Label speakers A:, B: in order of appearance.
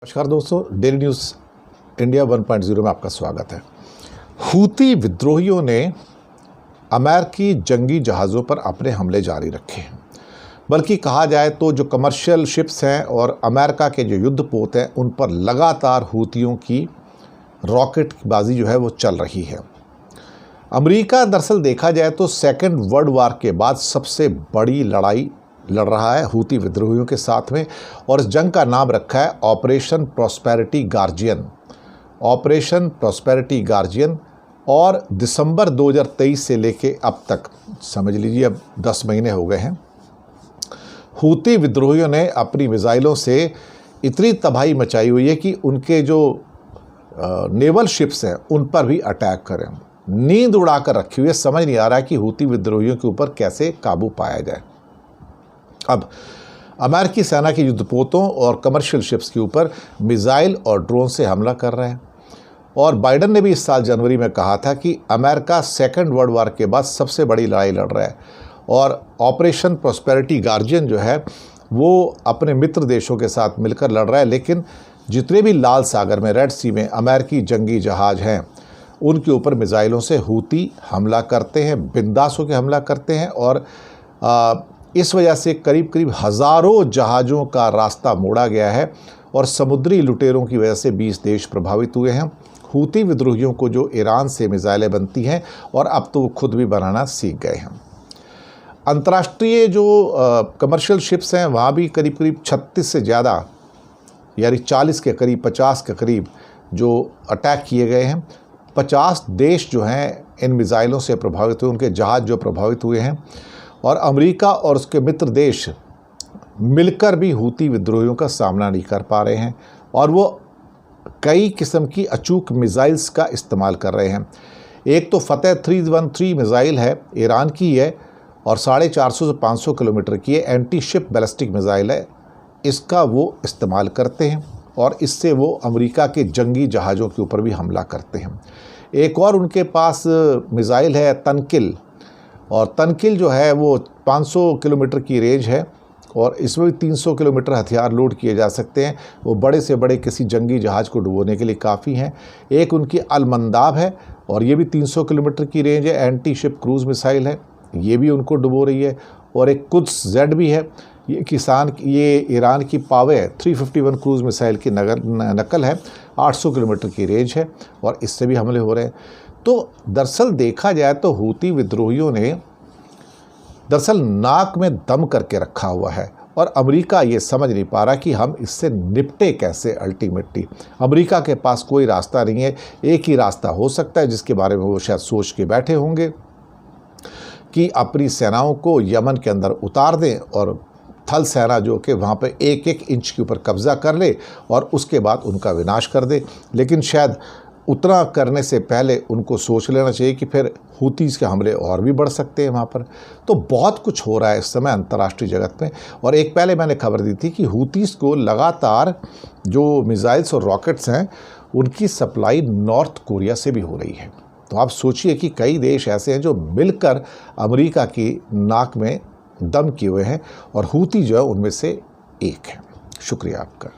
A: नमस्कार दोस्तों, daily news India 1.0 में आपका स्वागत है। हूती विद्रोहियों ने अमेरिकी जंगी जहाज़ों पर अपने हमले जारी रखे हैं। बल्कि कहा जाए तो जो कमर्शियल शिप्स हैं और अमेरिका के जो युद्धपोत हैं उन पर लगातार हूतियों की रॉकेटबाजी जो है वो चल रही है। अमेरिका दरअसल देखा जाए तो सेकेंड वर्ल्ड वार के बाद सबसे बड़ी लड़ाई लड़ रहा है हूती विद्रोहियों के साथ में, और इस जंग का नाम रखा है operation prosperity guardian. Operation prosperity guardian, और दिसंबर 2023 से लेके अब तक समझ लीजिए अब 10 महीने हो गए हैं। हूती विद्रोहियों ने अपनी मिसाइलों से इतनी तबाही मचाई हुई है कि उनके जो नेवल शिप्स हैं उन पर भी अटैक करें। नींद उड़ाकर रखी हुई है, समझ नहीं आ रहा है कि हूती विद्रोहियों के ऊपर कैसे काबू पाया जाए। अब अमेरिकी सेना के युद्धपोतों और कमर्शियल शिप्स के ऊपर मिसाइल और ड्रोन से हमला कर रहे हैं। और बाइडन ने भी इस साल जनवरी में कहा था कि अमेरिका सेकेंड वर्ल्ड वार के बाद सबसे बड़ी लड़ाई लड़ रहा है, और ऑपरेशन प्रॉस्पेरिटी गार्जियन जो है वो अपने मित्र देशों के साथ मिलकर लड़ रहा है। लेकिन जितने भी लाल सागर में, रेड सी में अमेरिकी जंगी जहाज़ हैं उनके ऊपर मिसाइलों से हूती हमला करते हैं, बिंदास होकर हमला करते हैं, और इस वजह से करीब करीब हज़ारों जहाज़ों का रास्ता मोड़ा गया है और समुद्री लुटेरों की वजह से 20 देश प्रभावित हुए हैं। हूती विद्रोहियों को जो ईरान से मिसाइलें बनती हैं और अब तो वो खुद भी बनाना सीख गए हैं। अंतर्राष्ट्रीय जो कमर्शियल शिप्स हैं वहाँ भी करीब करीब 36 से ज़्यादा, यानी 40 के करीब, 50 के करीब जो अटैक किए गए हैं। 50 देश जो हैं इन मिसाइलों से प्रभावित हुए, उनके जहाज़ जो प्रभावित हुए हैं, और अमेरिका और उसके मित्र देश मिलकर भी हूती विद्रोहियों का सामना नहीं कर पा रहे हैं, और वो कई किस्म की अचूक मिसाइल्स का इस्तेमाल कर रहे हैं। एक तो फतेह 313 मिसाइल है, ईरान की है, और 450 से 500 किलोमीटर की है, एंटी शिप बैलिस्टिक मिसाइल है। इसका वो इस्तेमाल करते हैं और इससे वो अमेरिका के जंगी जहाज़ों के ऊपर भी हमला करते हैं। एक और उनके पास मिसाइल है तनकिल, और तनकिल जो है वो 500 किलोमीटर की रेंज है, और इसमें भी 300 किलोमीटर हथियार लोड किए जा सकते हैं। वो बड़े से बड़े किसी जंगी जहाज़ को डुबोने के लिए काफ़ी हैं। एक उनकी अल-मंदाब है, और ये भी 300 किलोमीटर की रेंज है, एंटी शिप क्रूज़ मिसाइल है, ये भी उनको डुबो रही है। और एक कुद्स जेड भी है, ये ईरान की पावे 351 क्रूज़ मिसाइल की नकल है, 800 किलोमीटर की रेंज है, और इससे भी हमले हो रहे हैं। तो दरअसल देखा जाए तो हूती विद्रोहियों ने दरअसल नाक में दम करके रखा हुआ है, और अमेरिका ये समझ नहीं पा रहा कि हम इससे निपटे कैसे। अल्टीमेटली अमेरिका के पास कोई रास्ता नहीं है। एक ही रास्ता हो सकता है जिसके बारे में वो शायद सोच के बैठे होंगे कि अपनी सेनाओं को यमन के अंदर उतार दें, और थल सेना जो कि वहाँ पे एक एक इंच के ऊपर कब्ज़ा कर ले और उसके बाद उनका विनाश कर दे। लेकिन शायद उतना करने से पहले उनको सोच लेना चाहिए कि फिर हूतीज़ के हमले और भी बढ़ सकते हैं वहाँ पर। तो बहुत कुछ हो रहा है इस समय अंतर्राष्ट्रीय जगत में। और एक पहले मैंने खबर दी थी कि हूतीज़ को लगातार जो मिसाइल्स और रॉकेट्स हैं उनकी सप्लाई नॉर्थ कोरिया से भी हो रही है। तो आप सोचिए कि कई देश ऐसे हैं जो मिलकर अमेरिका की नाक में दम किए हुए हैं, और हूती जो है उनमें से एक है। शुक्रिया आपका।